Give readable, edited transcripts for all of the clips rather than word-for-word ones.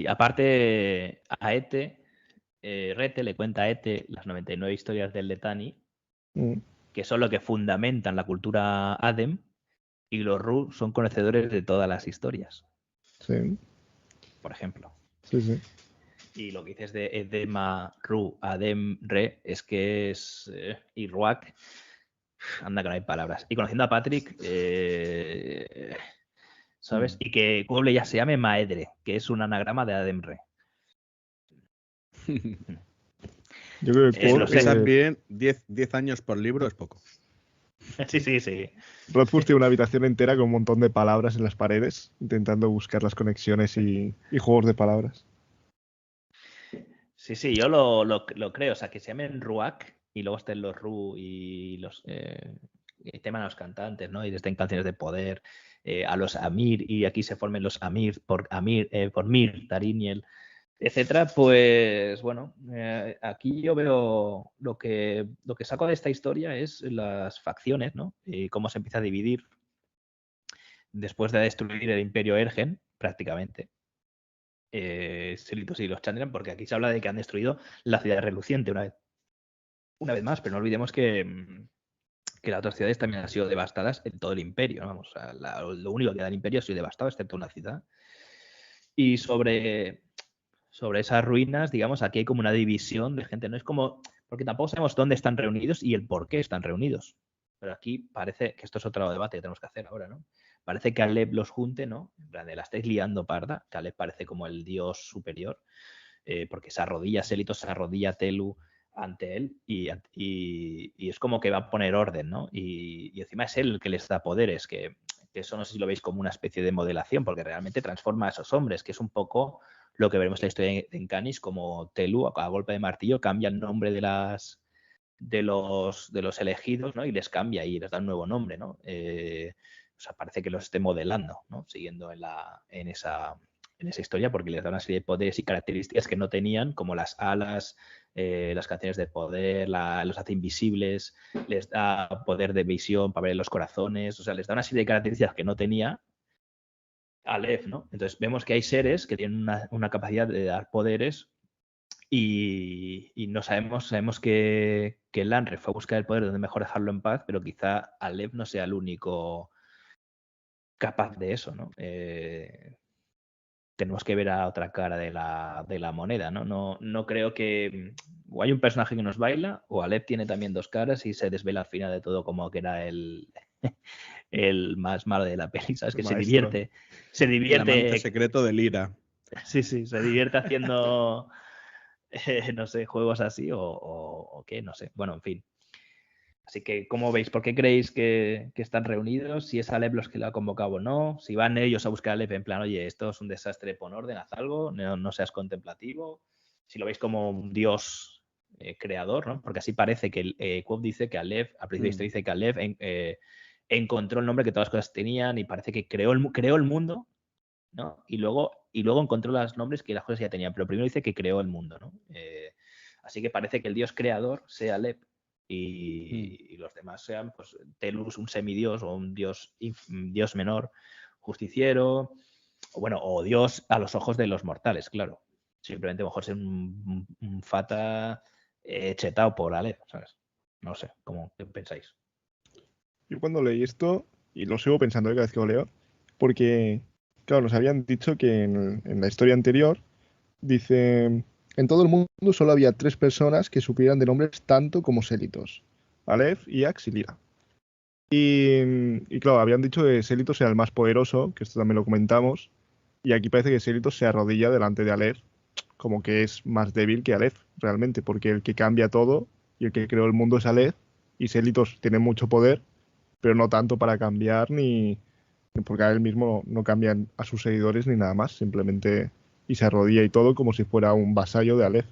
Sí, aparte a Ete, Rete le cuenta a Ete las 99 historias del Letani, que son lo que fundamentan la cultura Adem, y los Ru son conocedores de todas las historias. Sí. Por ejemplo. Sí. Y lo que dices de Edema, Ru, Adem, Re, es que es... y Ruak, anda que no hay palabras. Y conociendo a Patrick, ¿sabes? Y que Google ya se llame Maedre, que es un anagrama de Adem Re. Yo creo que lo sé. También 10 años por libro es poco. Sí. Rothfuss tiene una habitación entera con un montón de palabras en las paredes, intentando buscar las conexiones y juegos de palabras. Sí, yo lo creo. O sea, que se llamen Ruak y luego estén los Ru y los teman a los cantantes, ¿no? Y estén canciones de poder, a los Amir, y aquí se formen los Amir por Mir, Tariniel, etcétera. Pues bueno, aquí yo veo lo que saco de esta historia es las facciones, ¿no? Y cómo se empieza a dividir después de destruir el Imperio Ergen, prácticamente. Selitos y los Chandrian, porque aquí se habla de que han destruido la ciudad reluciente una vez más, pero no olvidemos que las otras ciudades también han sido devastadas en todo el imperio, ¿no? Vamos, lo único que da el imperio ha sido devastado, excepto una ciudad. Y sobre esas ruinas, digamos, aquí hay como una división de gente, no es como, porque tampoco sabemos dónde están reunidos y el por qué están reunidos. Pero aquí parece que esto es otro debate que tenemos que hacer ahora, ¿no? Parece que Alep los junte, ¿no? En plan de la estáis liando parda, que Alep parece como el dios superior, porque se arrodilla Selitos, se arrodilla Telu ante él y es como que va a poner orden, ¿no? Y encima es él el que les da poderes, que eso no sé si lo veis como una especie de modelación, porque realmente transforma a esos hombres, que es un poco lo que veremos en la historia en Canis, como Telu a golpe de martillo cambia el nombre de los elegidos, ¿no? Y les cambia y les da un nuevo nombre, ¿no? O sea, parece que los esté modelando, ¿no? Siguiendo en esa historia, porque les da una serie de poderes y características que no tenían, como las alas, las canciones de poder, los hace invisibles, les da poder de visión para ver los corazones, o sea, les da una serie de características que no tenía Aleph, ¿no? Entonces vemos que hay seres que tienen una capacidad de dar poderes y no sabemos que Lanre fue a buscar el poder donde mejor dejarlo en paz, pero quizá Aleph no sea el único capaz de eso, ¿no? Tenemos que ver a otra cara de la moneda, ¿no? No creo que o hay un personaje que nos baila o Aleph tiene también dos caras y se desvela al final de todo como que era el más malo de la peli, ¿sabes? Que se divierte. El amante secreto de Lyra. Sí, se divierte haciendo no sé, juegos así o qué, no sé. Bueno, en fin. Así que, ¿cómo veis? ¿Por qué creéis que están reunidos? Si es Alep los que lo ha convocado o no. Si van ellos a buscar a Alep en plan, oye, esto es un desastre, pon orden, haz algo, no seas contemplativo. Si lo veis como un dios creador, ¿no? Porque así parece que Quoth dice que Alep, al principio dice que Alep encontró el nombre que todas las cosas tenían y parece que creó el mundo, ¿no? Y luego encontró los nombres que las cosas ya tenían, pero primero dice que creó el mundo, ¿no? Así que parece que el dios creador sea Alep y los demás sean, pues, Telus, un semidios o un dios menor, justiciero, o dios a los ojos de los mortales, claro. Simplemente a lo mejor ser un fata chetado por Alep, ¿sabes? No sé, ¿qué pensáis? Yo cuando leí esto, y lo sigo pensando cada vez que lo leo, porque, claro, nos habían dicho que en la historia anterior, dice, en todo el mundo solo había 3 personas que supieran de nombres tanto como Selitos, Aleph, Iax y Lyra. Y claro, habían dicho que Selitos era el más poderoso, que esto también lo comentamos, y aquí parece que Selitos se arrodilla delante de Aleph, como que es más débil que Aleph, realmente, porque el que cambia todo y el que creó el mundo es Aleph, y Selitos tiene mucho poder, pero no tanto para cambiar ni porque a él mismo no cambian a sus seguidores ni nada más, simplemente y se arrodilla y todo como si fuera un vasallo de Aleph.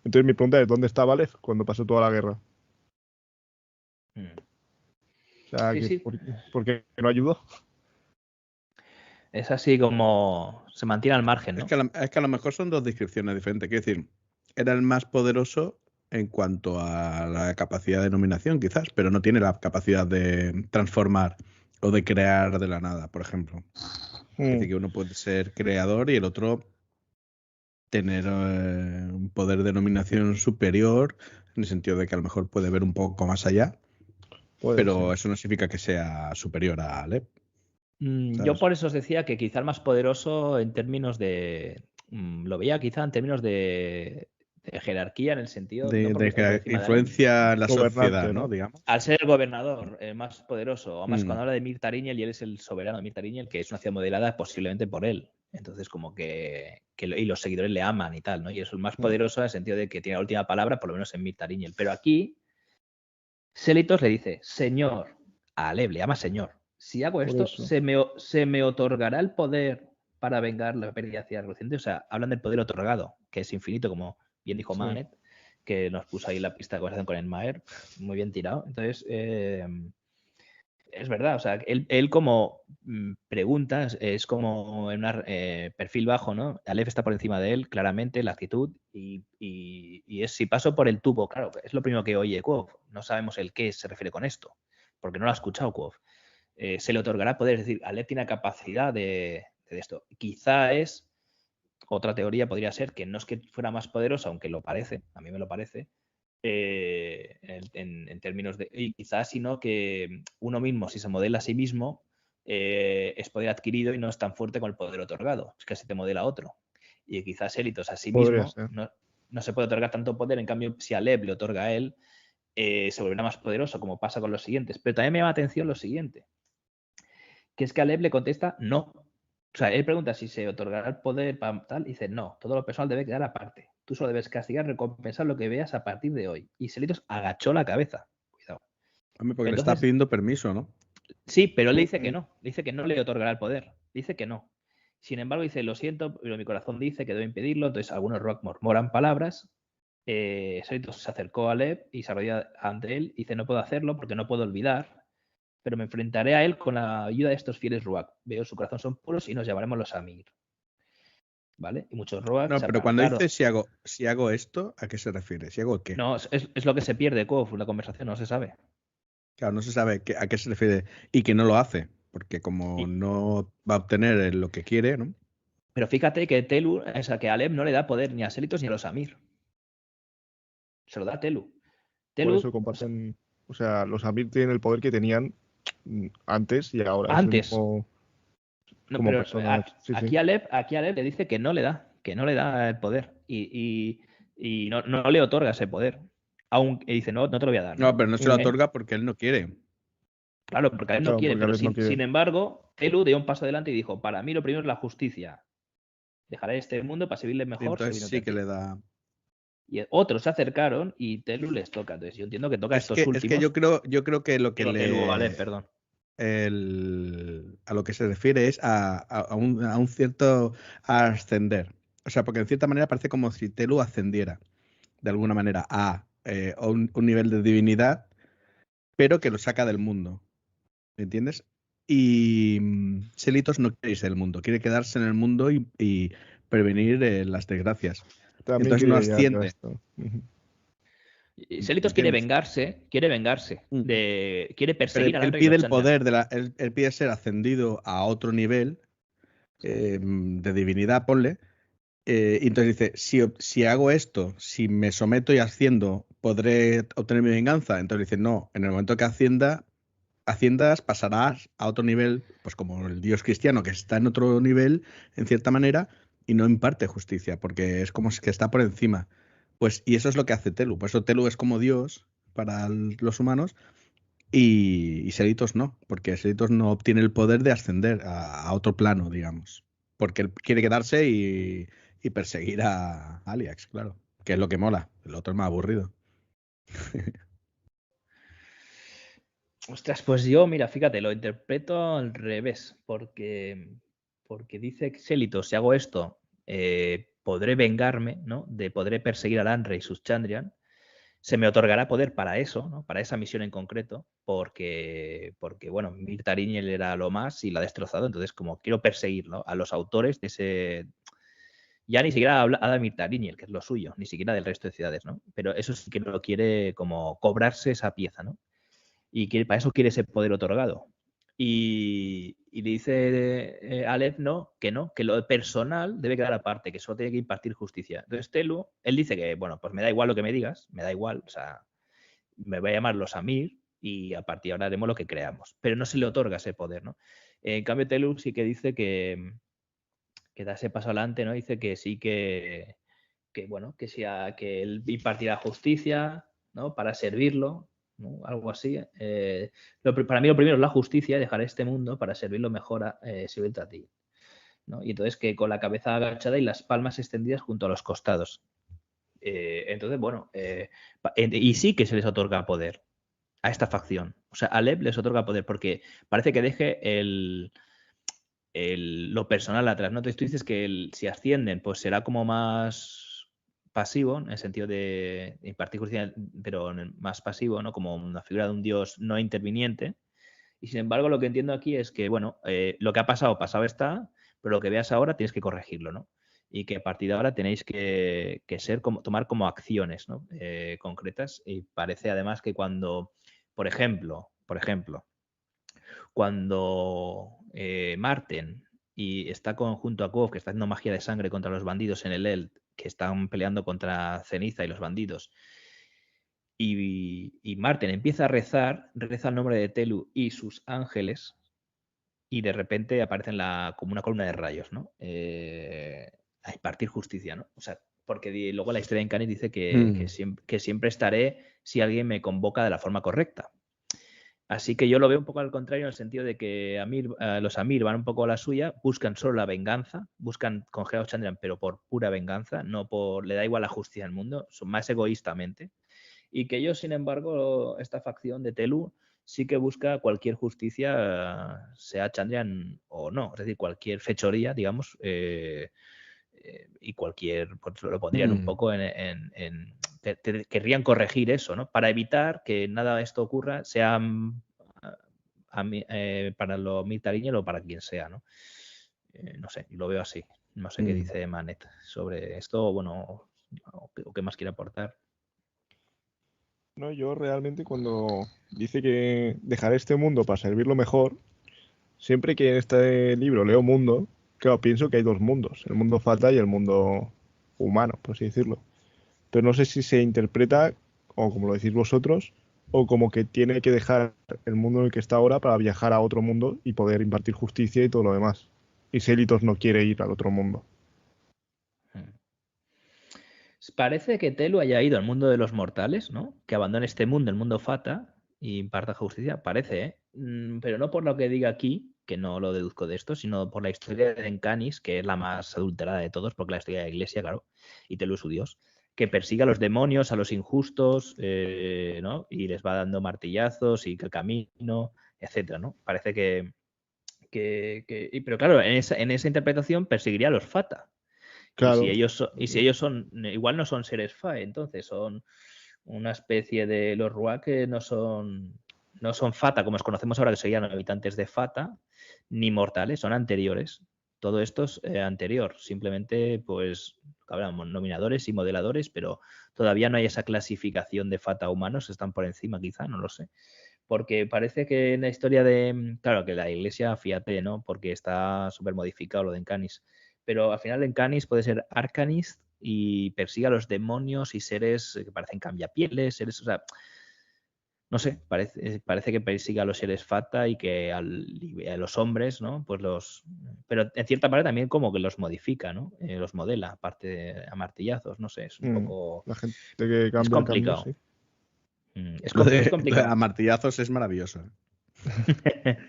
Entonces mi pregunta es, ¿dónde estaba Aleph cuando pasó toda la guerra? O sea, Sí. ¿por qué no ayudó? Es así como se mantiene al margen, ¿no? Es que a lo mejor son dos descripciones diferentes. Quiero decir, era el más poderoso en cuanto a la capacidad de nominación, quizás, pero no tiene la capacidad de transformar o de crear de la nada, por ejemplo. Es decir, que uno puede ser creador y el otro tener un poder de nominación superior, en el sentido de que a lo mejor puede ver un poco más allá, pero eso no significa que sea superior a Alep. Yo por eso os decía que quizá el más poderoso en términos de... lo veía quizá en términos de jerarquía, en el sentido... De, no porque esté por de encima de influencia en la sociedad, ¿no? Digamos. Al ser el gobernador más poderoso, además cuando habla de Mirta Ariñel y él es el soberano de Mirta Ariñel, que es una ciudad modelada posiblemente por él. Entonces como y los seguidores le aman y tal, ¿no? Y es el más poderoso en el sentido de que tiene la última palabra, por lo menos en Mirta Ariñel. Pero aquí, Selitos le dice, señor, a Aleb le llama señor. Si hago esto, se me otorgará el poder para vengar la pérdida hacia el reciente. O sea, hablan del poder otorgado, que es infinito, como bien dijo Manet, que nos puso ahí la pista de conversación con el Maer. Muy bien tirado. Entonces, es verdad. O sea, él como pregunta, es como en un perfil bajo, ¿no? Aleph está por encima de él, claramente, la actitud. Y es si paso por el tubo, claro, es lo primero que oye Quoth. No sabemos el qué se refiere con esto, porque no lo ha escuchado Quoth. Se le otorgará poder, es decir, Alep tiene capacidad de esto. Quizá es, otra teoría podría ser que no es que fuera más poderoso, aunque lo parece, a mí me lo parece, en términos de, y quizás sino que uno mismo, si se modela a sí mismo, es poder adquirido y no es tan fuerte con el poder otorgado, es que se te modela otro. Y quizás Élitos a sí mismo no se puede otorgar tanto poder, en cambio, si Alep le otorga a él, se volverá más poderoso, como pasa con los siguientes. Pero también me llama la atención lo siguiente, que es que Alep le contesta no. O sea, él pregunta si se otorgará el poder para tal, y dice no, todo lo personal debe quedar aparte. Tú solo debes castigar, recompensar lo que veas a partir de hoy. Y Selitos agachó la cabeza. Cuidado. Hombre, porque le está pidiendo permiso, ¿no? Sí, pero él le dice que no. Le dice que no le otorgará el poder. Dice que no. Sin embargo, dice, lo siento, pero mi corazón dice que debo impedirlo. Entonces, algunos rock murmuran palabras. Selitos se acercó a Alep y se arrodilló ante él. Y dice, no puedo hacerlo porque no puedo olvidar, pero me enfrentaré a él con la ayuda de estos fieles Ruach. Veo su corazón son puros y nos llamaremos los Amir. ¿Vale? Y muchos Ruach. No, pero cuando dice si hago esto, ¿a qué se refiere? ¿Si hago qué? No, es lo que se pierde, Kof, la conversación, no se sabe. Claro, no se sabe a qué se refiere y que no lo hace, porque como no va a obtener lo que quiere, ¿no? Pero fíjate que Telu, o sea, que Alep no le da poder ni a Selitos ni a los Amir. Se lo da a Telu. Por eso comparten, o sea, los Amir tienen el poder que tenían antes y ahora. Antes. Es el mismo, No, como pero personas. aquí Alep le dice que no le da el poder. Y no le otorga ese poder. Aunque dice, no te lo voy a dar. No, pero no se lo otorga porque él no quiere. Claro, porque Alep no quiere, pero sin embargo, Telu dio un paso adelante y dijo, para mí lo primero es la justicia. Dejaré este mundo para servirle mejor. Y entonces sí que le da. Y otros se acercaron y Telu les toca. Entonces yo entiendo que toca estos últimos. Es que yo creo que lo que Telu, Alep, perdón. A lo que se refiere es a un cierto ascender. O sea, porque en cierta manera parece como si Telu ascendiera de alguna manera a un nivel de divinidad, pero que lo saca del mundo. ¿Me entiendes? Y Selitos no quiere irse del mundo, quiere quedarse en el mundo y prevenir las desgracias. También entonces no asciende. Selitos quiere vengarse, quiere perseguir pero a él pide el poder, él pide ser ascendido a otro nivel de divinidad, ponle. Y entonces dice, si hago esto, si me someto y asciendo, ¿podré obtener mi venganza? Entonces dice, no, en el momento que asciendas, pasarás a otro nivel, pues como el dios cristiano, que está en otro nivel, en cierta manera, y no imparte justicia, porque es como que está por encima. Pues, y eso es lo que hace Telu. Por eso Telu es como Dios para los humanos, y Selitos no, porque Selitos no obtiene el poder de ascender a otro plano, digamos. Porque él quiere quedarse y perseguir a Aliax, claro. Que es lo que mola. El otro es más aburrido. Ostras, pues yo, mira, fíjate, lo interpreto al revés, porque dice Selitos, si hago esto, podré vengarme, ¿no? Podré perseguir a Lanre y sus Chandrian. Se me otorgará poder para eso, ¿no? Para esa misión en concreto, porque bueno, Mirta Ariñel era lo más y la ha destrozado, entonces como quiero perseguir, ¿no? A los autores de ese... Ya ni siquiera habla de Mirta Ariñel, que es lo suyo, ni siquiera del resto de ciudades, ¿no? Pero eso sí que lo quiere como cobrarse esa pieza, ¿no? Y para eso quiere ese poder otorgado. Y le dice Aleph que lo personal debe quedar aparte, que solo tiene que impartir justicia. Entonces Telu, él dice que, bueno, pues me da igual lo que me digas, me da igual, o sea, me voy a llamar los Amir y a partir de ahora haremos lo que creamos. Pero no se le otorga ese poder, ¿no? En cambio, Telu sí que dice que da ese paso adelante, ¿no? Dice que sí bueno, que él impartirá justicia, ¿no? Para servirlo, ¿no? Algo así. Para mí lo primero es la justicia, dejar este mundo para servirlo mejor, servirte a ti, ¿no? Y entonces que con la cabeza agachada y las palmas extendidas junto a los costados. Entonces, bueno, y sí que se les otorga poder a esta facción. O sea, a Alep les otorga poder porque parece que deje lo personal atrás, ¿no? Entonces tú dices que si ascienden, pues será como más pasivo, en el sentido de impartir justicia, pero más pasivo, ¿no? Como una figura de un dios no interviniente. Y sin embargo, lo que entiendo aquí es que, bueno, lo que ha pasado, pasado está, pero lo que veas ahora tienes que corregirlo, ¿no? Y que a partir de ahora tenéis que tomar como acciones, ¿no? Concretas. Y parece además que cuando, por ejemplo, cuando Marten y está junto a Kov, que está haciendo magia de sangre contra los bandidos en el Eld, que están peleando contra Ceniza y los bandidos, y Marten empieza a reza el nombre de Telu y sus ángeles, y de repente aparecen como una columna de rayos, ¿no? A impartir justicia, ¿no? O sea, porque luego la historia en Canis dice que siempre estaré si alguien me convoca de la forma correcta. Así que yo lo veo un poco al contrario, en el sentido de que los Amir van un poco a la suya, buscan solo la venganza, buscan congelar a Chandrian, pero por pura venganza, le da igual la justicia al mundo, son más egoístamente. Y que ellos, sin embargo, esta facción de Telu sí que busca cualquier justicia, sea Chandrian o no, es decir, cualquier fechoría, digamos, y pues lo pondrían un poco querrían corregir eso, ¿no? Para evitar que nada de esto ocurra, sea para los Mirtariñel o para quien sea, ¿no? No sé, lo veo así. No sé qué dice Manet sobre esto, bueno, o qué más quiere aportar. No, yo realmente cuando dice que dejaré este mundo para servirlo mejor, siempre que en este libro leo mundo, claro, pienso que hay dos mundos, el mundo Fata y el mundo humano, por así decirlo. Pero no sé si se interpreta, o como lo decís vosotros, o como que tiene que dejar el mundo en el que está ahora para viajar a otro mundo y poder impartir justicia y todo lo demás. Y Selitos no quiere ir al otro mundo. Parece que Telu haya ido al mundo de los mortales, ¿no? Que abandone este mundo, el mundo Fata, y imparta justicia. Parece, ¿eh? Pero no por lo que diga aquí, que no lo deduzco de esto, sino por la historia de Encanis, que es la más adulterada de todos, porque la historia de la iglesia, claro, y Telu es su dios, que persigue a los demonios, a los injustos, ¿no? Y les va dando martillazos y que el camino, etcétera, ¿no? Parece pero claro, en esa interpretación perseguiría a los Fata. Claro. Y si ellos son, igual no son seres Fae, entonces son una especie de los Ruak que no son Fata, como os conocemos ahora, que serían habitantes de Fata, ni mortales, son anteriores. Todo esto es anterior, simplemente pues hablamos nominadores y modeladores, pero todavía no hay esa clasificación de Fata humanos, están por encima quizá, no lo sé. Porque parece que en la historia claro, que la iglesia, fíjate, ¿no? Porque está súper modificado lo de Encanis. Pero al final Encanis puede ser Arcanist y persigue a los demonios y seres que parecen cambiapieles, seres, o sea, no sé, parece que persigue a los seres Fata y que a los hombres, ¿no? Pues pero en cierta manera también como que los modifica, ¿no? Los modela, aparte a martillazos, no sé, es un poco... La gente que cambia es complicado. sí. Es Lo de complicado. a martillazos es maravilloso.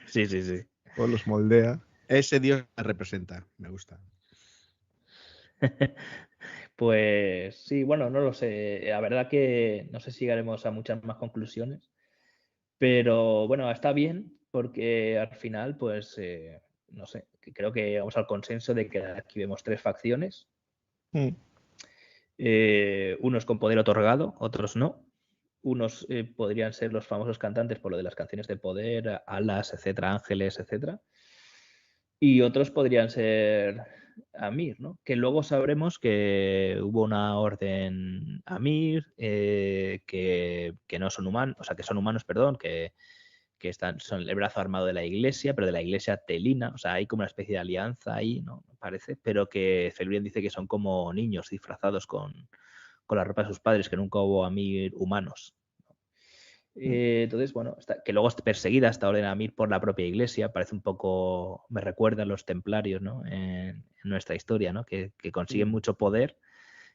Sí, sí, sí. O los moldea. Ese dios me representa, me gusta. Pues sí, bueno, no lo sé. La verdad que no sé si llegaremos a muchas más conclusiones, pero bueno, está bien porque al final, pues, no sé, creo que vamos al consenso de que aquí vemos tres facciones. Unos con poder otorgado, otros no. Unos podrían ser los famosos cantantes por lo de las canciones de poder, alas, etcétera, ángeles, etcétera. Y otros podrían ser Amir, ¿no? Que luego sabremos que hubo una orden Amir, que no son humanos, o sea, que son humanos, perdón, que que son el brazo armado de la iglesia, pero de la iglesia telina, o sea, hay como una especie de alianza ahí, ¿no? Parece, pero que Felurian dice que son como niños disfrazados con la ropa de sus padres, que nunca hubo Amir humanos. Entonces, bueno, que luego es perseguida esta Orden Amir por la propia iglesia, parece un poco, me recuerda a los templarios, ¿no? En nuestra historia, ¿no? Que consiguen mucho poder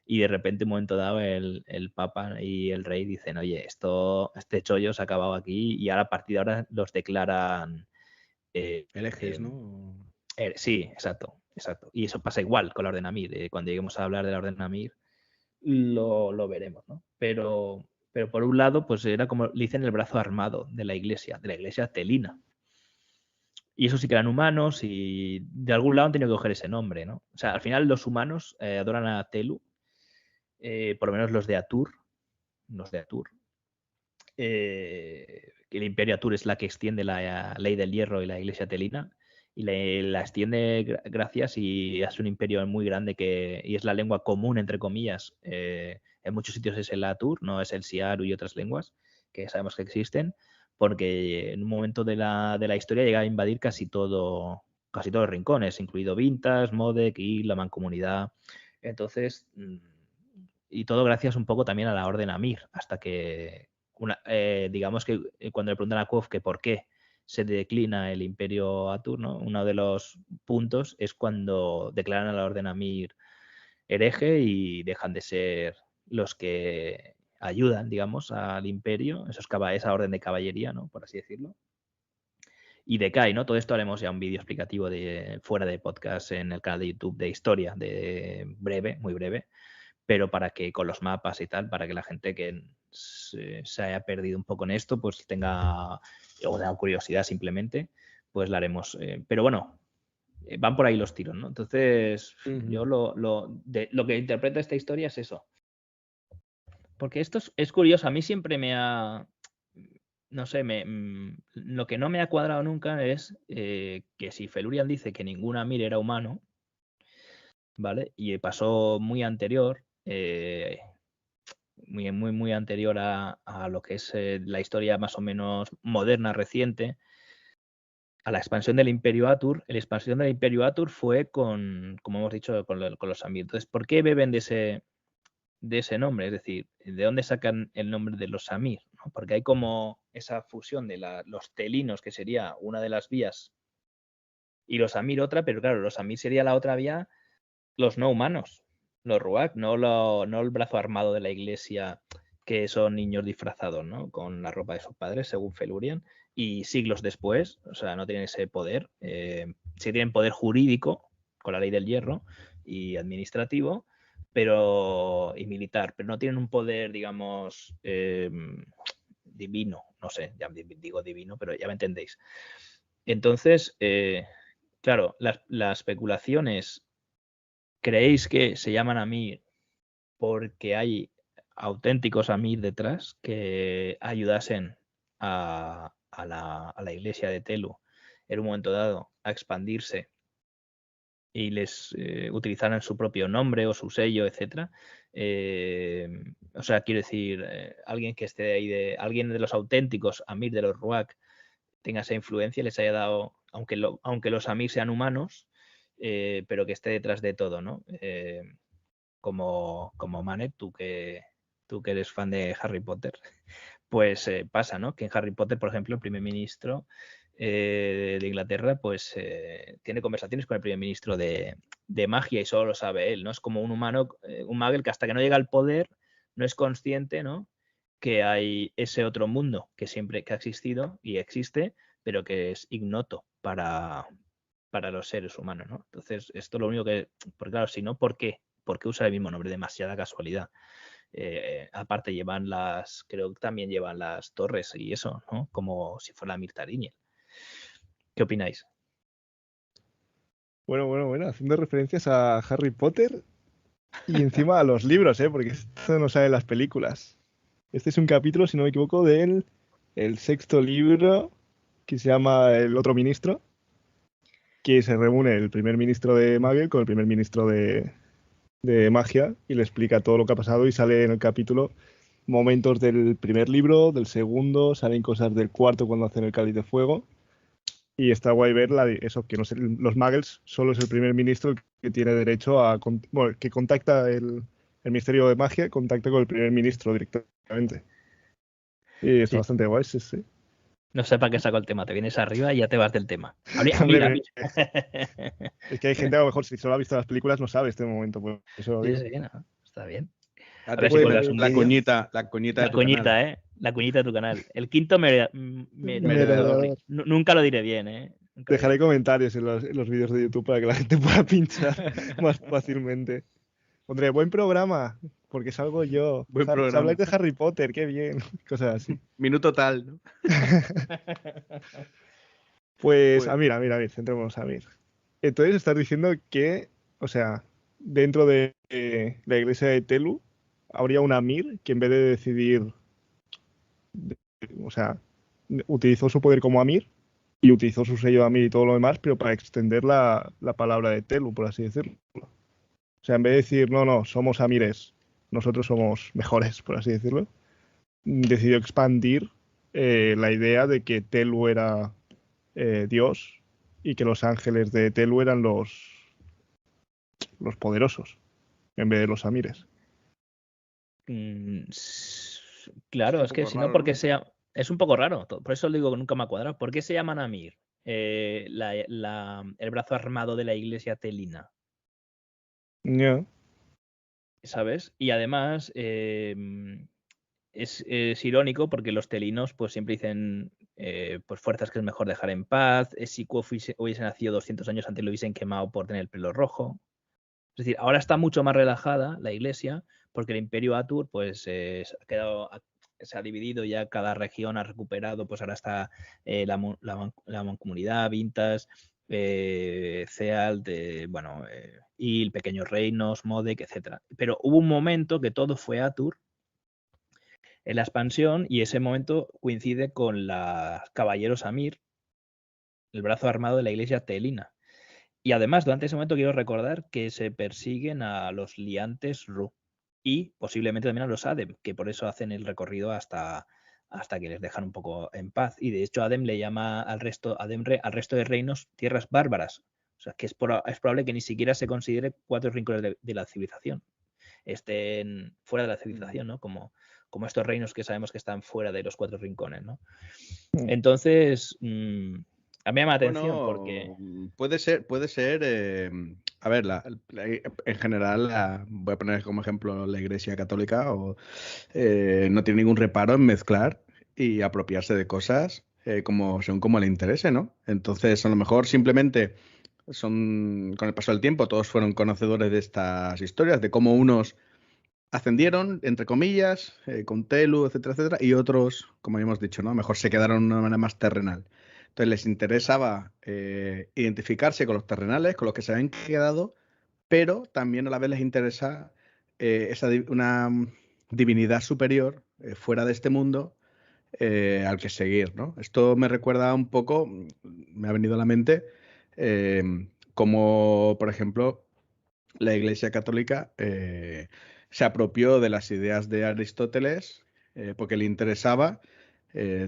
y de repente, un momento dado, el Papa y el Rey dicen, oye, este chollo se ha acabado aquí y ahora a partir de ahora los declaran... Herejes, ¿no? Sí, exacto. Y eso pasa igual con la Orden Amir. Cuando lleguemos a hablar de la Orden Amir, lo veremos, ¿no? Pero por un lado, pues era como le dicen el brazo armado de la iglesia telina. Y eso sí que eran humanos y de algún lado han tenido que coger ese nombre, ¿no? O sea, al final los humanos adoran a Telu, por lo menos los de Atur. Que el Imperio Atur es la que extiende la ley del hierro y la iglesia telina. Y la extiende gracias y es un imperio muy grande y es la lengua común, entre comillas. En muchos sitios es el Atur, no es el Siaru y otras lenguas que sabemos que existen, porque en un momento de la historia llega a invadir casi todos los rincones, incluido Vintas, Modek y la Mancomunidad. Entonces, y todo gracias un poco también a la Orden Amir, hasta que, digamos que cuando le preguntan a Quoth que por qué se declina el Imperio Atur, ¿no? Uno de los puntos es cuando declaran a la Orden Amir hereje y dejan de ser los que ayudan, digamos, al Imperio, esa orden de caballería, ¿no? Por así decirlo. Y decae, ¿no? Todo esto haremos ya un vídeo explicativo fuera de podcast en el canal de YouTube de historia, muy breve, pero para que con los mapas y tal, para que la gente que se haya perdido un poco en esto, pues tenga una curiosidad simplemente, pues la haremos. Pero bueno, van por ahí los tiros, ¿no? Entonces, yo lo que interpreta esta historia es eso. Porque esto es curioso, a mí siempre no sé, lo que no me ha cuadrado nunca es que si Felurian dice que ningún Amir era humano, ¿vale? Y pasó muy anterior, muy anterior a lo que es la historia más o menos moderna, reciente, a la expansión del Imperio Atur. La expansión del Imperio Atur fue como hemos dicho, con los Amir. Entonces, ¿por qué beben de ese nombre? Es decir, ¿de dónde sacan el nombre de los Amir? ¿No? Porque hay como esa fusión de los telinos, que sería una de las vías, y los Amir otra, pero claro, los Amir sería la otra vía, los no humanos, los Ruach, no el brazo armado de la iglesia, que son niños disfrazados, ¿no? Con la ropa de sus padres, según Felurian, y siglos después, o sea, no tienen ese poder. Sí tienen poder jurídico, con la ley del hierro, y administrativo, y militar, pero no tienen un poder, digamos, divino, no sé, ya digo divino, pero ya me entendéis. Entonces, claro, las especulaciones, ¿creéis que se llaman Amir porque hay auténticos Amir detrás que ayudasen a la iglesia de Telu en un momento dado a expandirse y les utilizaran su propio nombre o su sello, etcétera? O sea, quiero decir, alguien que esté ahí, alguien de los auténticos Amir de los Ruach tenga esa influencia, les haya dado, aunque los Amir sean humanos, pero que esté detrás de todo, ¿no? Como Manek, tú que eres fan de Harry Potter, pues pasa, ¿no? Que en Harry Potter, por ejemplo, el primer ministro de Inglaterra, pues tiene conversaciones con el primer ministro de magia y solo lo sabe él, ¿no? Es como un humano, un Muggle que hasta que no llega al poder no es consciente, ¿no? Que hay ese otro mundo que siempre ha existido y existe, pero que es ignoto para los seres humanos, ¿no? Entonces, esto lo único que... Porque claro, si no, ¿por qué? ¿Por qué usa el mismo nombre? Demasiada casualidad. Aparte creo que también llevan las torres y eso, ¿no? Como si fuera Mirtariñel. ¿Qué opináis? Bueno, haciendo referencias a Harry Potter y encima a los libros, porque esto no sale en las películas. Este es un capítulo, si no me equivoco, del el sexto libro, que se llama El otro ministro, que se reúne el primer ministro de Muggle con el primer ministro de magia y le explica todo lo que ha pasado y sale en el capítulo momentos del primer libro, del segundo, salen cosas del cuarto cuando hacen el cáliz de fuego. Y está guay ver eso, que no sé, los Muggles solo es el primer ministro el que tiene derecho a... Bueno, que contacta el Ministerio de Magia, contacta con el primer ministro directamente. Y está Sí. bastante guay, sí, sí. No sé para qué saco el tema, te vienes arriba y ya te vas del tema. Hombre, es que hay gente a lo mejor si solo ha visto las películas no sabe este momento, pues eso lo Sí, digo. sí, no, está bien. Ya A te ver si pone cuelgas un la vídeo. cuñita de La tu canal. cuñita, ¿eh? La cuñita de tu canal. El quinto Meredor. Nunca lo diré bien, ¿eh? Nunca lo Dejaré diré. comentarios en los vídeos de YouTube para que la gente pueda pinchar más fácilmente. Pondré buen programa, porque salgo yo. Buen Si programa. habláis de Harry Potter, qué bien. Cosas así. Minuto tal, ¿no? Pues, Pues, mira, centrémonos a Mir. Entonces estás diciendo que, o sea, dentro de la iglesia de Telu habría una Mir que en vez de decidir, o sea, utilizó su poder como Amir y utilizó su sello de Amir y todo lo demás, pero para extender la palabra de Telu, por así decirlo. O sea, en vez de decir, no, somos Amires, nosotros somos mejores, por así decirlo, decidió expandir la idea de que Telu era Dios y que los ángeles de Telu eran los poderosos en vez de los Amires. Claro, un es que poco si no, raro, porque ¿no? es un poco raro. Por eso digo que nunca me ha cuadrado. ¿Por qué se llaman Amir? El brazo armado de la iglesia telina, Ya. ¿sabes? Y además es irónico porque los telinos pues siempre dicen pues fuerzas que es mejor dejar en paz. Si Kuo hubiese nacido 200 años antes lo hubiesen quemado por tener el pelo rojo. Es decir, ahora está mucho más relajada la iglesia porque el imperio Atur pues se ha dividido, ya cada región ha recuperado, pues ahora está la mancomunidad, Vintas, Ceal, Il, Pequeños Reinos, Modek, etc. Pero hubo un momento que todo fue Atur en la expansión y ese momento coincide con los caballeros Amir, el brazo armado de la iglesia telina. Y además, durante ese momento quiero recordar que se persiguen a los liantes Ru y posiblemente también a los Adem, que por eso hacen el recorrido hasta que les dejan un poco en paz. Y de hecho Adem le llama al resto de reinos tierras bárbaras. O sea, que es probable que ni siquiera se considere 4 rincones de la civilización. Estén fuera de la civilización, ¿no? Como estos reinos que sabemos que están fuera de los 4 rincones, ¿no? Entonces, a mí me llama la atención porque... Bueno, puede ser. A ver, en general, voy a poner como ejemplo la Iglesia Católica, no tiene ningún reparo en mezclar y apropiarse de cosas según como le interese, ¿no? Entonces, a lo mejor simplemente con el paso del tiempo, todos fueron conocedores de estas historias, de cómo unos ascendieron, entre comillas, con Telu, etcétera, etcétera, y otros, como habíamos dicho, ¿no? Mejor se quedaron de una manera más terrenal. Entonces les interesaba identificarse con los terrenales, con los que se habían quedado, pero también a la vez les interesa una divinidad superior fuera de este mundo al que seguir, ¿no? Esto me recuerda un poco, me ha venido a la mente, como, por ejemplo, la Iglesia Católica se apropió de las ideas de Aristóteles porque le interesaba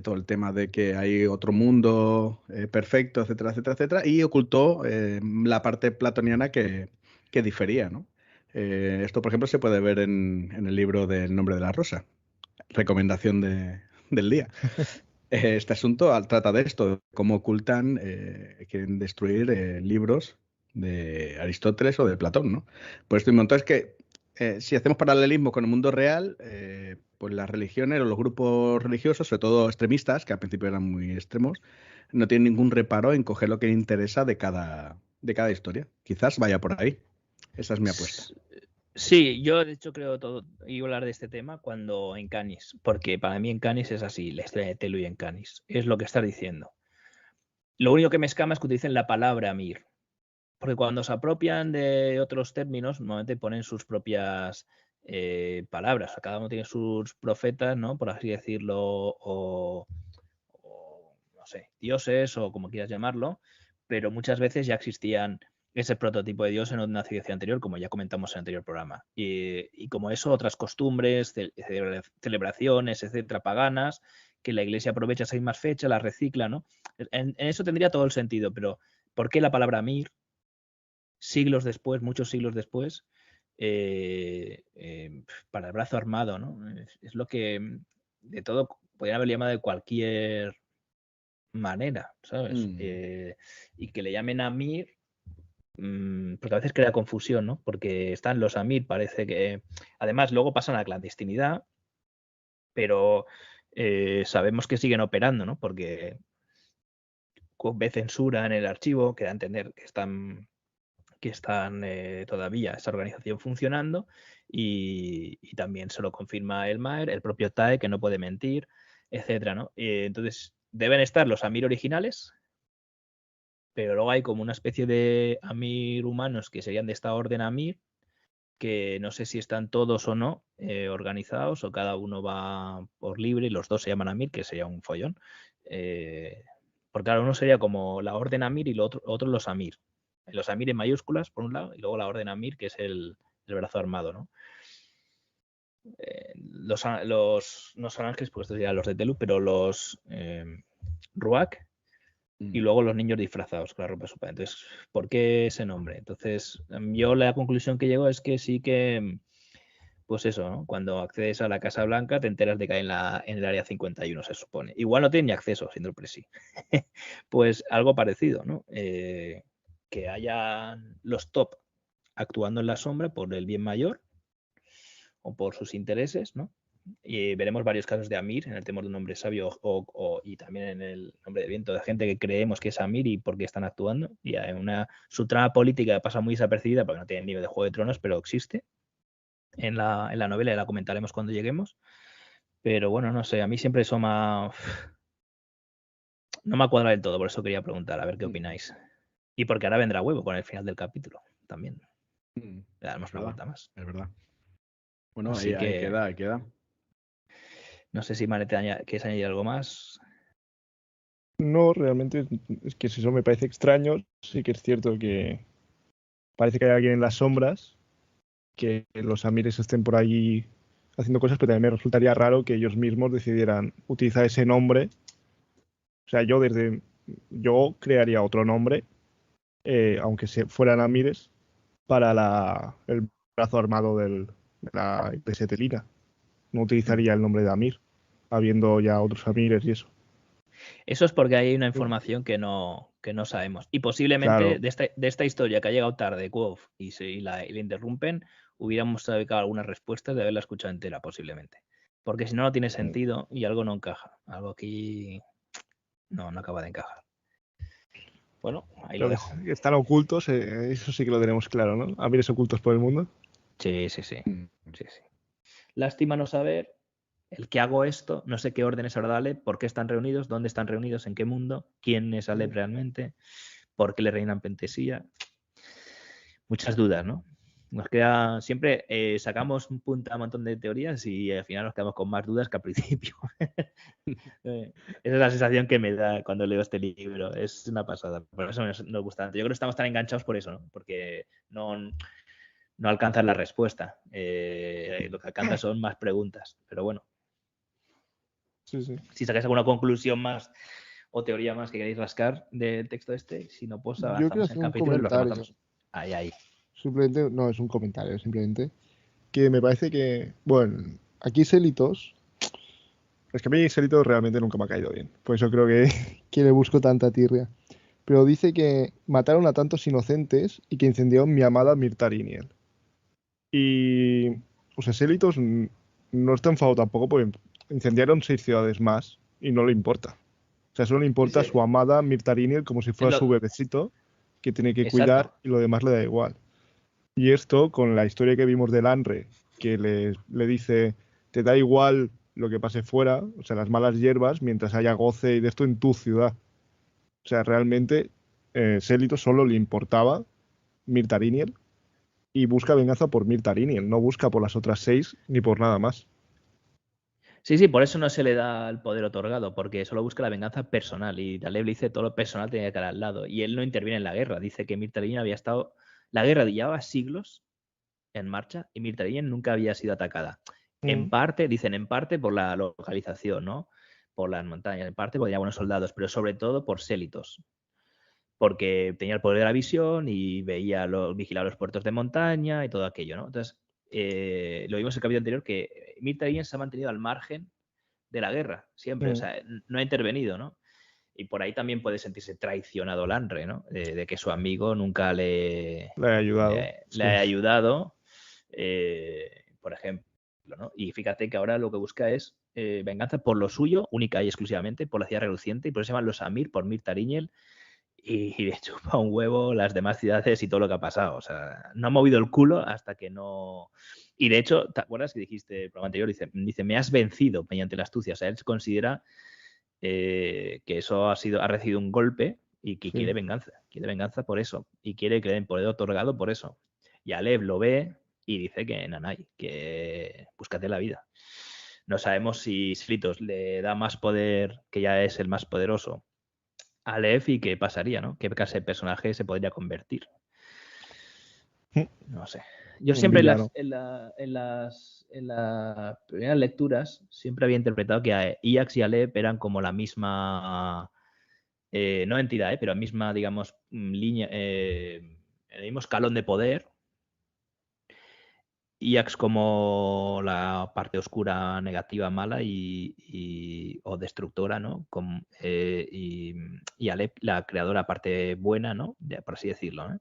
todo el tema de que hay otro mundo perfecto, etcétera, etcétera, etcétera, y ocultó la parte platoniana que difería, ¿no? Esto, por ejemplo, se puede ver en el libro del Nombre de la Rosa, recomendación del día. Este asunto trata de esto, de cómo ocultan, quieren destruir libros de Aristóteles o de Platón, ¿no? Pues esto entonces que si hacemos paralelismo con el mundo real, pues las religiones o los grupos religiosos, sobre todo extremistas, que al principio eran muy extremos, no tienen ningún reparo en coger lo que les interesa de cada historia. Quizás vaya por ahí. Esa es mi apuesta. Sí, yo de hecho creo todo, iba a hablar de este tema cuando en Canis, porque para mí en Canis es así, la historia de Telu y en Canis, es lo que estás diciendo. Lo único que me escama es que utilicen la palabra Mir, porque cuando se apropian de otros términos, normalmente ponen sus propias palabras, o sea, cada uno tiene sus profetas, ¿no? Por así decirlo, o no sé, dioses o como quieras llamarlo, pero muchas veces ya existían es el prototipo de Dios en una civilización anterior, como ya comentamos en el anterior programa. Y como eso, otras costumbres, celebraciones, etcétera, paganas, que la Iglesia aprovecha esa misma fecha, las recicla, ¿no? En eso tendría todo el sentido, pero ¿por qué la palabra Amir, siglos después, muchos siglos después, para el brazo armado, ¿no? Es lo que, de todo, podrían haber llamado de cualquier manera, ¿sabes? Y que le llamen Amir, porque a veces crea confusión, ¿no? Porque están los Amir, parece que... Además, luego pasan a la clandestinidad, pero sabemos que siguen operando, ¿no? Porque ve censura en el archivo, que da a entender que están todavía esa organización funcionando, y también se lo confirma el Maer, el propio TAE, que no puede mentir, etcétera, ¿no? Entonces, deben estar los Amir originales, pero luego hay como una especie de Amir humanos que serían de esta orden Amir, que no sé si están todos o no organizados, o cada uno va por libre, y los dos se llaman Amir, que sería un follón. Porque claro, uno sería como la orden Amir y otro los Amir. Los Amir en mayúsculas, por un lado, y luego la orden Amir, que es el brazo armado, ¿no? No son ángeles, pues estos serían los de Telu, pero los Ruak, y luego los niños disfrazados con la ropa super. Entonces, ¿por qué ese nombre? Entonces, yo la conclusión que llego es que sí que, pues eso, ¿no? Cuando accedes a la Casa Blanca te enteras de que hay en el área 51, se supone. Igual no tienen ni acceso, siendo el presi. Pues algo parecido, ¿no? Que haya los top actuando en la sombra por el bien mayor o por sus intereses, ¿no? Y veremos varios casos de Amir en el temor de un hombre sabio y también en el nombre del viento, de gente que creemos que es Amir y por qué están actuando. Y hay su trama política pasa muy desapercibida porque no tiene nivel de Juego de Tronos, pero existe en la novela, y la comentaremos cuando lleguemos. Pero bueno, no sé, a mí siempre eso no me ha cuadrado del todo, por eso quería preguntar, a ver qué opináis. Y porque ahora vendrá huevo con el final del capítulo también. Le damos una vuelta más. Es verdad. Bueno, Así ahí queda. No sé si Mane, ¿quieres añadir algo más? No, realmente es que eso me parece extraño. Sí que es cierto que parece que hay alguien en las sombras, que los Amires estén por allí haciendo cosas, pero también me resultaría raro que ellos mismos decidieran utilizar ese nombre. O sea, yo crearía otro nombre, aunque fueran Amires, para el brazo armado de la Iglesia Telina. No utilizaría el nombre de Amir, habiendo ya otros Amires y eso. Eso es porque hay una información que no sabemos. Y posiblemente Claro. de esta historia que ha llegado tarde, Quoth, y la interrumpen, hubiéramos dedicado algunas respuestas de haberla escuchado entera, posiblemente. Porque si no, no tiene sentido y algo no encaja. Algo aquí no acaba de encajar. Bueno, ahí lo dejo. Están ocultos, eso sí que lo tenemos claro, ¿no? Amires ocultos por el mundo. Sí. Lástima no saber el que hago esto, no sé qué orden es Ardale, por qué están reunidos, dónde están reunidos, en qué mundo, quién es Alep realmente, por qué le reinan Pentesía. Muchas dudas, ¿no? Nos queda siempre, sacamos un montón de teorías y al final nos quedamos con más dudas que al principio. Esa es la sensación que me da cuando leo este libro. Es una pasada. Por eso nos gusta tanto. Yo creo que estamos tan enganchados por eso, ¿no? Porque no alcanzan la respuesta. Lo que alcanza son más preguntas. Pero bueno. Sí. Si sacáis alguna conclusión más o teoría más que queréis rascar del texto este, si no, pues avanzamos en capítulos y los rematamos. Ahí. Simplemente, no, es un comentario, simplemente. Que me parece que, bueno, aquí Sélitos, es que a mí Sélitos realmente nunca me ha caído bien. Por eso creo que le busco tanta tirria. Pero dice que mataron a tantos inocentes y que incendiaron mi amada Mirtariniel. Y, o sea, Sélitos no está enfadado tampoco porque incendiaron 6 ciudades más y no le importa. O sea, solo le importa a su amada Mirtariniel como si fuera su bebecito que tiene que cuidar y lo demás le da igual. Y esto, con la historia que vimos del Anre, que le dice, te da igual lo que pase fuera, o sea, las malas hierbas, mientras haya goce y de esto en tu ciudad. O sea, realmente Sélitos solo le importaba Mirtariniel y busca venganza por Mirtariniel, no busca por las otras 6 ni por nada más. Sí, sí, por eso no se le da el poder otorgado, porque solo busca la venganza personal. Y Taleb le dice todo lo personal tenía que estar al lado. Y él no interviene en la guerra. Dice que Mirta Lenin había estado. La guerra llevaba siglos en marcha y Mirta Lenin nunca había sido atacada. En parte, dicen en parte por la localización, ¿no? Por las montañas, en parte porque tenía buenos soldados, pero sobre todo por Sélitos. Porque tenía el poder de la visión y vigilaba los puertos de montaña y todo aquello, ¿no? Entonces, lo vimos en el capítulo anterior que Mirta Lenin se ha mantenido al margen de la guerra, siempre, o sea, no ha intervenido, ¿no? Y por ahí también puede sentirse traicionado Lanre, ¿no? De que su amigo nunca Le ha ayudado. le ha ayudado, por ejemplo, ¿no? Y fíjate que ahora lo que busca es venganza por lo suyo, única y exclusivamente, por la ciudad reluciente, y por eso se llaman los Amir, por Mir Tariñel, y le chupa un huevo las demás ciudades y todo lo que ha pasado. O sea, no ha movido el culo hasta que no... Y de hecho, ¿te acuerdas que dijiste el programa anterior? Dice, me has vencido mediante la astucia. O sea, él considera que eso ha recibido un golpe y que quiere venganza por eso. Y quiere que le den poder otorgado por eso. Y Alev lo ve y dice que Nanay, que búscate la vida. No sabemos si Slitos le da más poder, que ya es el más poderoso, a Lev y qué pasaría, ¿no? ¿Qué clase de personaje se podría convertir? No sé. Yo siempre en las primeras lecturas siempre había interpretado que Iax y Alev eran como la misma, no entidad, pero la misma, digamos, línea, el mismo escalón de poder. Iax como la parte oscura, negativa, mala o destructora, ¿no? Y Alep la creadora, parte buena, ¿no? Por así decirlo, ¿no?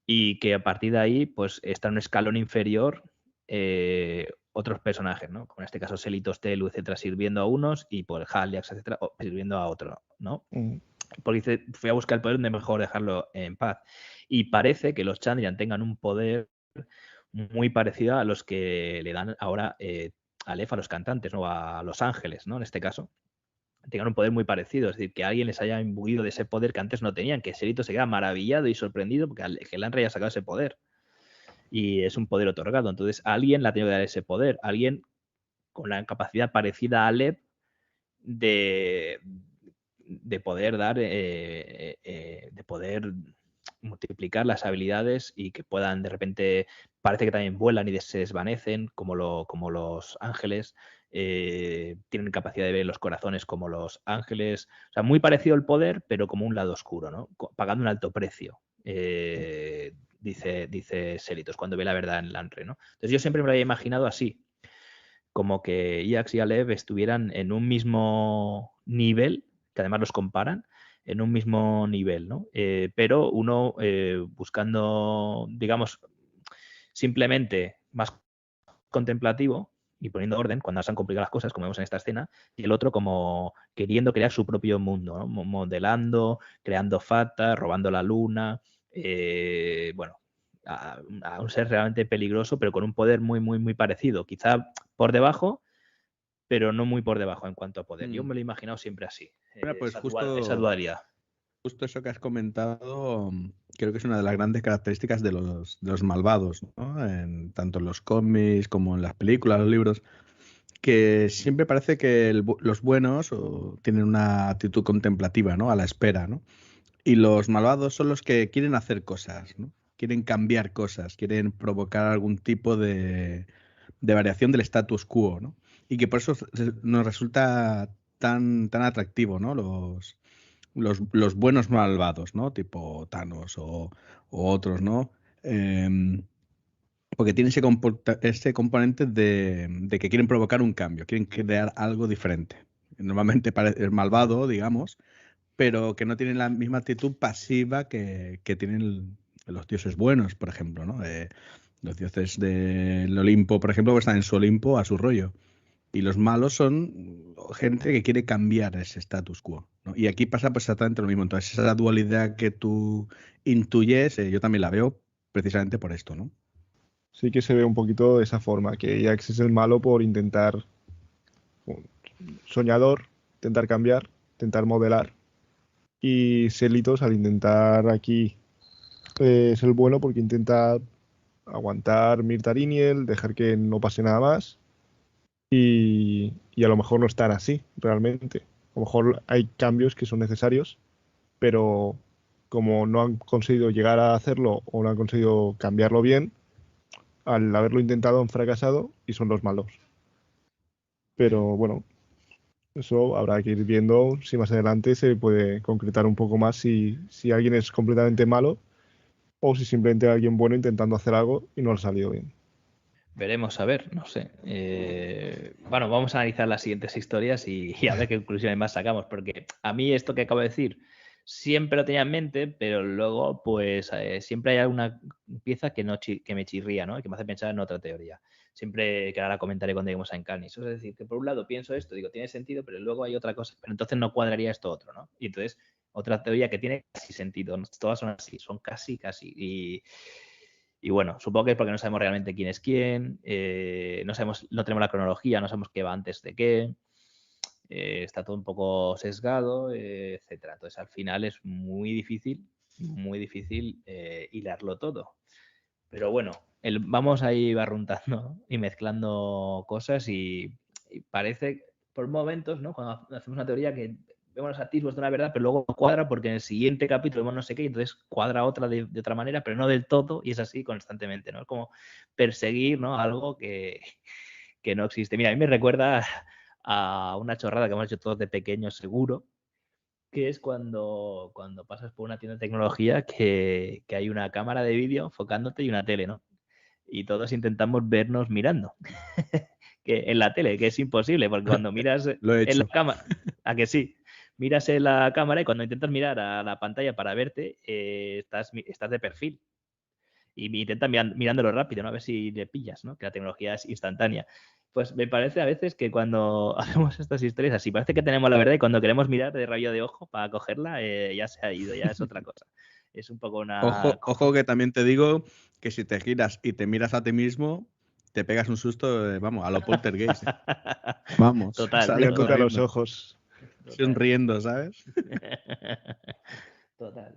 Y que a partir de ahí, pues está en un escalón inferior otros personajes, ¿no? Como en este caso Selitos, Telu, etcétera, sirviendo a unos y por Haliax, etcétera, sirviendo a otro, ¿no? Porque dice, fui a buscar el poder donde mejor dejarlo en paz. Y parece que los Chandrian tengan un poder muy parecido a los que le dan ahora Aleph a los cantantes, ¿no? A los ángeles, ¿no? En este caso. Tengan un poder muy parecido, es decir, que alguien les haya imbuido de ese poder que antes no tenían, que Serito se queda maravillado y sorprendido porque que el haya sacado ese poder. Y es un poder otorgado. Entonces, alguien le ha tenido que dar ese poder. Alguien con la capacidad parecida a Aleph de poder dar, de poder multiplicar las habilidades y que puedan de repente, parece que también vuelan y se desvanecen como los ángeles, tienen capacidad de ver los corazones como los ángeles, o sea, muy parecido al poder, pero como un lado oscuro, ¿no? Pagando un alto precio, dice Selitos cuando ve la verdad en Lanre, ¿no? Entonces yo siempre me lo había imaginado así, como que Iax y Alev estuvieran en un mismo nivel, que además los comparan, en un mismo nivel, ¿no? Pero uno buscando, digamos, simplemente más contemplativo y poniendo orden cuando se han complicado las cosas, como vemos en esta escena, y el otro como queriendo crear su propio mundo, ¿no? Modelando, creando fatas, robando la luna, bueno, a un ser realmente peligroso, pero con un poder muy, muy, muy parecido. Quizá por debajo, pero no muy por debajo en cuanto a poder. Yo me lo he imaginado siempre así, Bueno, pues esa dualidad. Justo eso que has comentado, creo que es una de las grandes características de los malvados, ¿no? Tanto en los cómics como en las películas, los libros, que siempre parece que los buenos tienen una actitud contemplativa, ¿no? A la espera, ¿no? Y los malvados son los que quieren hacer cosas, ¿no? Quieren cambiar cosas, quieren provocar algún tipo de variación del status quo, ¿no? Y que por eso nos resulta tan atractivo, ¿no? Los buenos malvados, ¿no? Tipo Thanos o otros, ¿no? Porque tienen ese componente de que quieren provocar un cambio, quieren crear algo diferente. Normalmente es malvado, digamos, pero que no tienen la misma actitud pasiva que tienen los dioses buenos, por ejemplo, ¿no? Los dioses del Olimpo, por ejemplo, están en su Olimpo a su rollo. Y los malos son gente que quiere cambiar ese status quo, ¿no? Y aquí pasa pues exactamente lo mismo. Entonces, esa dualidad que tú intuyes, yo también la veo precisamente por esto, ¿no? Sí que se ve un poquito de esa forma, que Jax es el malo por intentar, soñador, intentar cambiar, intentar modelar. Y Selitos al intentar aquí es el bueno porque intenta aguantar Mirtariniel, dejar que no pase nada más y a lo mejor no están así realmente. A lo mejor hay cambios que son necesarios, pero como no han conseguido llegar a hacerlo o no han conseguido cambiarlo bien, al haberlo intentado han fracasado y son los malos. Pero bueno, eso habrá que ir viendo si más adelante se puede concretar un poco más si alguien es completamente malo o si simplemente hay alguien bueno intentando hacer algo y no le ha salido bien. Veremos, a ver, no sé. Bueno, vamos a analizar las siguientes historias y a ver qué conclusiones más sacamos, porque a mí esto que acabo de decir siempre lo tenía en mente, pero luego pues siempre hay alguna pieza que, que me chirría, ¿no? Y que me hace pensar en otra teoría. Siempre, que ahora la comentaré cuando lleguemos a Encarnis. Es decir, que por un lado pienso esto, digo, tiene sentido, pero luego hay otra cosa, pero entonces no cuadraría esto otro, ¿no? Y entonces otra teoría que tiene casi sentido, ¿no? Todas son así, son casi. Y bueno, supongo que es porque no sabemos realmente quién es quién, no sabemos, no tenemos la cronología, no sabemos qué va antes de qué, está todo un poco sesgado, etcétera. Entonces al final es muy difícil hilarlo todo. Pero bueno, vamos ahí barruntando y mezclando cosas y parece por momentos, ¿no? Cuando hacemos una teoría que vemos los atisbos de una verdad, pero luego cuadra porque en el siguiente capítulo vemos no sé qué, y entonces cuadra otra de otra manera, pero no del todo, y es así constantemente, ¿no? Es como perseguir, ¿no? Algo que no existe. Mira, a mí me recuerda a una chorrada que hemos hecho todos de pequeños, seguro, que es cuando pasas por una tienda de tecnología que hay una cámara de vídeo enfocándote y una tele, ¿no? Y todos intentamos vernos mirando. Que en la tele, que es imposible, porque cuando miras Lo he en la hecho. cámara, ¿a que sí? Miras en la cámara y cuando intentas mirar a la pantalla para verte, estás de perfil. Y intentas mirándolo rápido, ¿no? A ver si le pillas, ¿no? Que la tecnología es instantánea. Pues me parece a veces que cuando hacemos estas historias así, parece que tenemos la verdad y cuando queremos mirar de rabillo de ojo para cogerla, ya se ha ido, ya es otra cosa. Es un poco una... Ojo que también te digo que si te giras y te miras a ti mismo, te pegas un susto, vamos, a lo poltergeist. Vamos, Total, sales Mirándote a los corriendo, ojos. total. sonriendo, ¿sabes? Total.